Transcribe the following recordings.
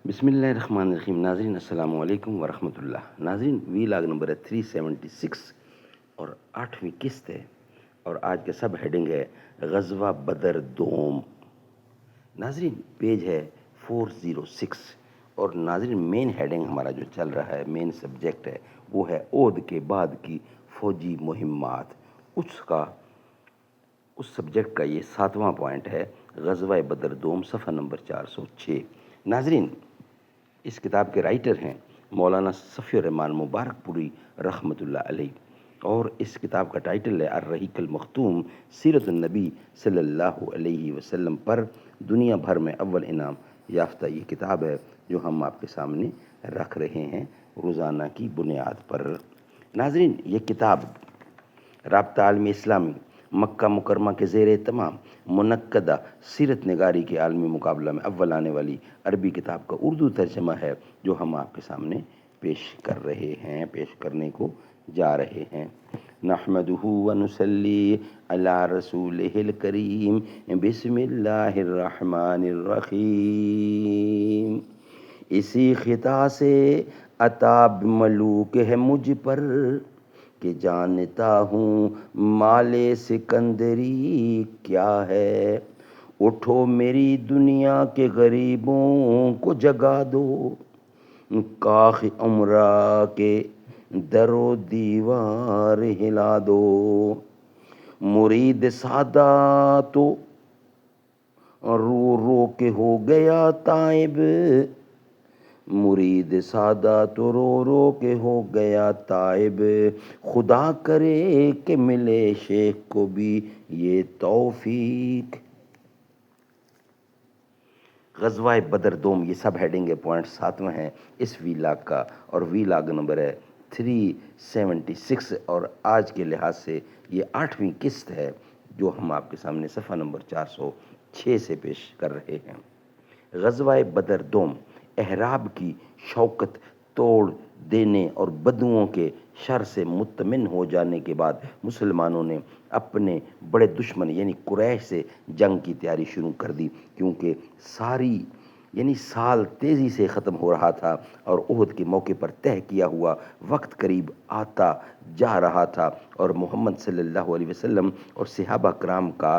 بسم اللہ الرحمن الرحیم. ناظرین السلام علیکم ورحمۃ اللہ. ناظرین وی لاگ نمبر ہے 376 اور 8ویں قسط ہے، اور آج کا سب ہیڈنگ ہے غزوہ بدر دوم. ناظرین پیج ہے 406، اور ناظرین مین ہیڈنگ ہمارا جو چل رہا ہے، مین سبجیکٹ ہے، وہ ہے عہد کے بعد کی فوجی مہمات. اس سبجیکٹ کا یہ 7واں پوائنٹ ہے، غزوہ بدر دوم، صفحہ نمبر 406. ناظرین اس کتاب کے رائٹر ہیں مولانا صفی الرحمان مبارک پوری رحمۃ اللہ علیہ، اور اس کتاب کا ٹائٹل ہے الرحیق المختوم، سیرت النبی صلی اللہ علیہ وسلم پر دنیا بھر میں اول انعام یافتہ یہ کتاب ہے جو ہم آپ کے سامنے رکھ رہے ہیں روزانہ کی بنیاد پر. ناظرین یہ کتاب رابطہ عالمی اسلامی مکہ مکرمہ کے زیر اہتمام منعقدہ سیرت نگاری کے عالمی مقابلہ میں اول آنے والی عربی کتاب کا اردو ترجمہ ہے جو ہم آپ کے سامنے پیش کرنے کو جا رہے ہیں. نحمدہ ونصلی علی رسولہ الکریم، بسم اللہ الرحمن الرحیم. اسی خطا سے عتاب ملوک ہے مجھ پر کہ جانتا ہوں مال سکندری کیا ہے. اٹھو میری دنیا کے غریبوں کو جگا دو، کاخ عمرہ کے در و دیوار ہلا دو. مرید سادہ تو رو رو کے ہو گیا تائب، مرید سادہ تو رو رو کے ہو گیا تائب. خدا کرے کہ ملے شیخ کو بھی یہ توفیق. غزوہ بدر دوم یہ سب ہیڈنگ ہے، پوائنٹ 7واں ہے اس وی لاگ کا، اور وی لاگ نمبر ہے 376، اور آج کے لحاظ سے یہ 8ویں قسط ہے جو ہم آپ کے سامنے صفحہ نمبر 406 سے پیش کر رہے ہیں. غزوہ بدر دوم احراب کی شوکت توڑ دینے اور بدوؤں کے شر سے مطمئن ہو جانے کے بعد مسلمانوں نے اپنے بڑے دشمن یعنی قریش سے جنگ کی تیاری شروع کر دی، کیونکہ سال تیزی سے ختم ہو رہا تھا اور عہد کے موقع پر طے کیا ہوا وقت قریب آتا جا رہا تھا، اور محمد صلی اللہ علیہ وسلم اور صحابہ کرام کا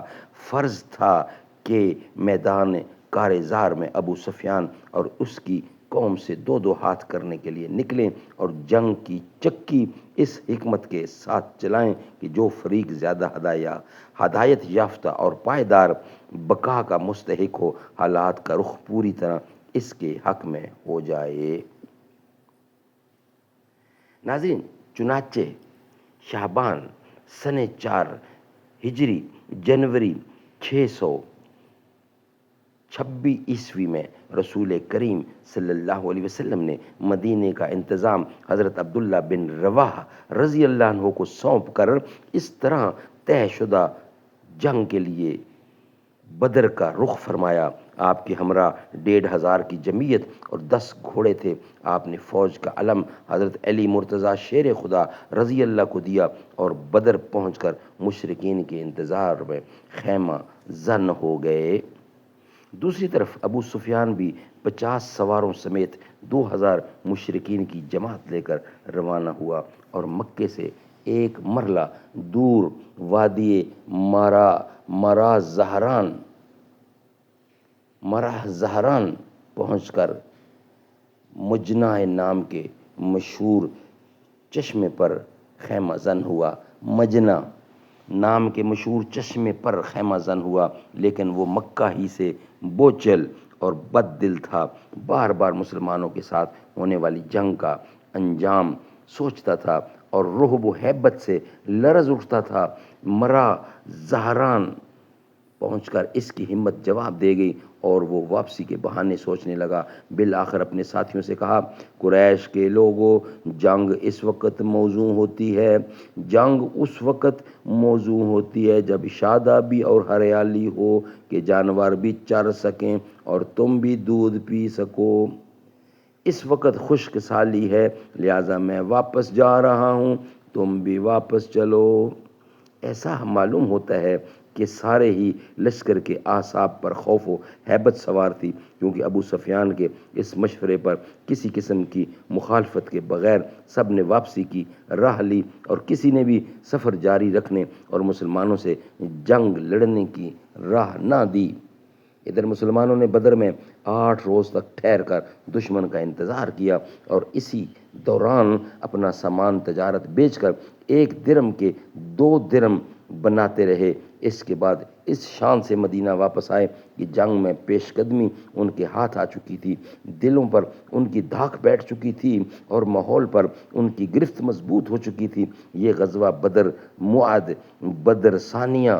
فرض تھا کہ میدان کارزار میں ابو سفیان اور اس کی قوم سے دو دو ہاتھ کرنے کے لیے نکلیں اور جنگ کی چکی اس حکمت کے ساتھ چلائیں کہ جو فریق زیادہ ہدایت یافتہ اور پائیدار بقا کا مستحق ہو، حالات کا رخ پوری طرح اس کے حق میں ہو جائے. ناظرین چنانچہ شعبان سن 4 ہجری جنوری 626 عیسوی میں رسول کریم صلی اللہ علیہ وسلم نے مدینے کا انتظام حضرت عبداللہ بن رواحہ رضی اللہ عنہ کو سونپ کر اس طرح طے شدہ جنگ کے لیے بدر کا رخ فرمایا. آپ کے ہمراہ 1500 کی جمعیت اور 10 گھوڑے تھے. آپ نے فوج کا علم حضرت علی مرتضیٰ شیر خدا رضی اللہ کو دیا اور بدر پہنچ کر مشرکین کے انتظار میں خیمہ زن ہو گئے. دوسری طرف ابو سفیان بھی 50 سواروں سمیت 2000 مشرکین کی جماعت لے کر روانہ ہوا اور مکے سے ایک مرلہ دور وادی مرا زہران پہنچ کر مجنہ نام کے مشہور چشمے پر خیمہ زن ہوا. مجنہ نام کے مشہور چشمے پر خیمہ زن ہوا، لیکن وہ مکہ ہی سے بوچل اور بد دل تھا. بار بار مسلمانوں کے ساتھ ہونے والی جنگ کا انجام سوچتا تھا اور رعب و ہیبت سے لرز اٹھتا تھا. مرا زہران پہنچ کر اس کی ہمت جواب دے گئی اور وہ واپسی کے بہانے سوچنے لگا. بالآخر اپنے ساتھیوں سے کہا، قریش کے لوگوں، جنگ اس وقت موزوں ہوتی ہے جب شادابی اور ہریالی ہو کہ جانور بھی چر سکیں اور تم بھی دودھ پی سکو. اس وقت خشک سالی ہے، لہٰذا میں واپس جا رہا ہوں، تم بھی واپس چلو. ایسا معلوم ہوتا ہے کہ سارے ہی لشکر کے اعصاب پر خوف و ہیبت سوار تھی، کیونکہ ابو سفیان کے اس مشورے پر کسی قسم کی مخالفت کے بغیر سب نے واپسی کی راہ لی، اور کسی نے بھی سفر جاری رکھنے اور مسلمانوں سے جنگ لڑنے کی راہ نہ دی۔ ادھر مسلمانوں نے بدر میں 8 روز تک ٹھہر کر دشمن کا انتظار کیا، اور اسی دوران اپنا سامان تجارت بیچ کر 1 درم کے 2 درم بناتے رہے۔ اس کے بعد اس شان سے مدینہ واپس آئے کہ جنگ میں پیش قدمی ان کے ہاتھ آ چکی تھی، دلوں پر ان کی دھاک بیٹھ چکی تھی، اور ماحول پر ان کی گرفت مضبوط ہو چکی تھی۔ یہ غزوہ بدر معد، بدر ثانیہ،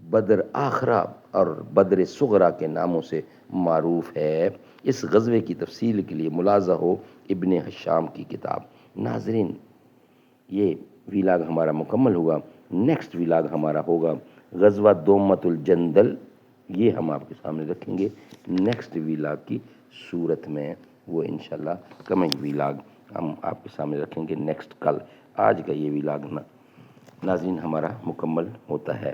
بدر آخرہ اور بدر صغرا کے ناموں سے معروف ہے۔ اس غزوے کی تفصیل کے لیے ملاحظہ ہو ابن حشام کی کتاب۔ ناظرین، یہ ویلاگ ہمارا مکمل ہوا۔ نیکسٹ ویلاگ ہمارا ہوگا غزوہ دومت الجندل، یہ ہم آپ کے سامنے رکھیں گے نیکسٹ ویلاگ کی صورت میں۔ وہ انشاءاللہ کمنگ ویلاگ ہم آپ کے سامنے رکھیں گے نیکسٹ کل۔ آج کا یہ ویلاگ ناظرین ہمارا مکمل ہوتا ہے۔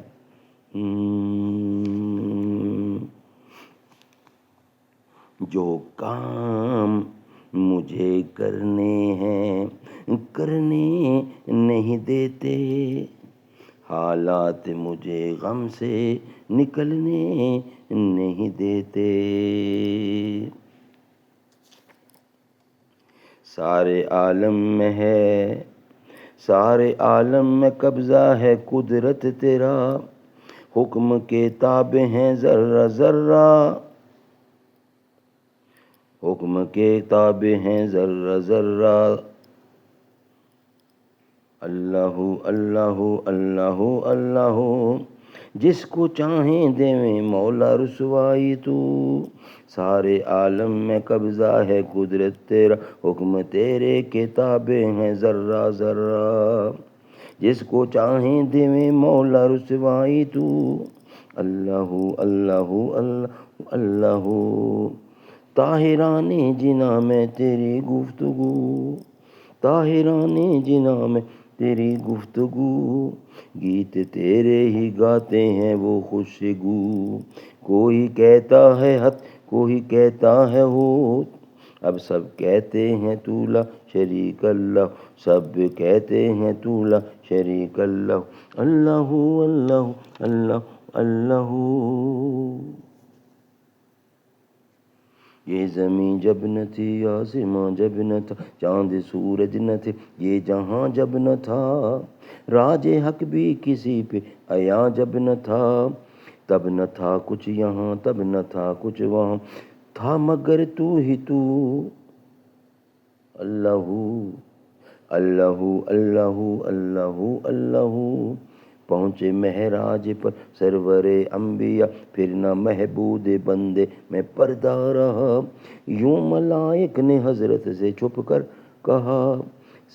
جو کام مجھے کرنے ہیں کرنے نہیں دیتے، حالات مجھے غم سے نکلنے نہیں دیتے، سارے عالم میں ہے، سارے عالم میں قبضہ ہے قدرت تیرا، حکم کے تابع ہیں ذرہ ذرہ، حکم کے تابع ہیں ذرہ ذرہ، اللہ اللہ اللہ اللہ، جس کو چاہیں دیویں مولا رسوائی تو، سارے عالم میں قبضہ ہے قدرت تیرا، حکم تیرے کے تابع ہیں ذرہ ذرہ، جس کو چاہیں دیویں مولا رسوائی تو، اللہ اللہ اللہ اللہ، طاہران جنا میں تیری گفتگو، طاہران جنا میں تیری گفتگو، گیت تیرے ہی گاتے ہیں وہ خوشگو، کوئی کہتا ہے حق کوئی کہتا ہے ہوت، اب سب کہتے ہیں تو لا شریک اللہ، سب کہتے ہیں تو لا شریک اللہ، اللہ اللہ اللہ اللہ۔ یہ زمین جب نہ تھی آسمان جب نہ تھا، چاند سورج نہ تھے یہ جہاں جب نہ تھا، راج حق بھی کسی پہ عیاں جب نہ تھا، تب نہ تھا کچھ یہاں تب نہ تھا کچھ وہاں، تھا مگر تو ہی تو، اللہ اللہ اللہ اللہ اللہ۔ پہنچے معراج پر سرور انبیاء، پھر نہ محبود بندے میں پردہ رہا، یوں ملائک نے حضرت سے چھپ کر کہا،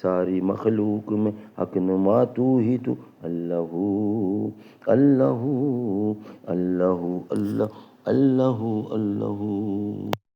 ساری مخلوق میں حق نما تو ہی تو، اللہ اللہ اللہ اللہ اللہ اللہ۔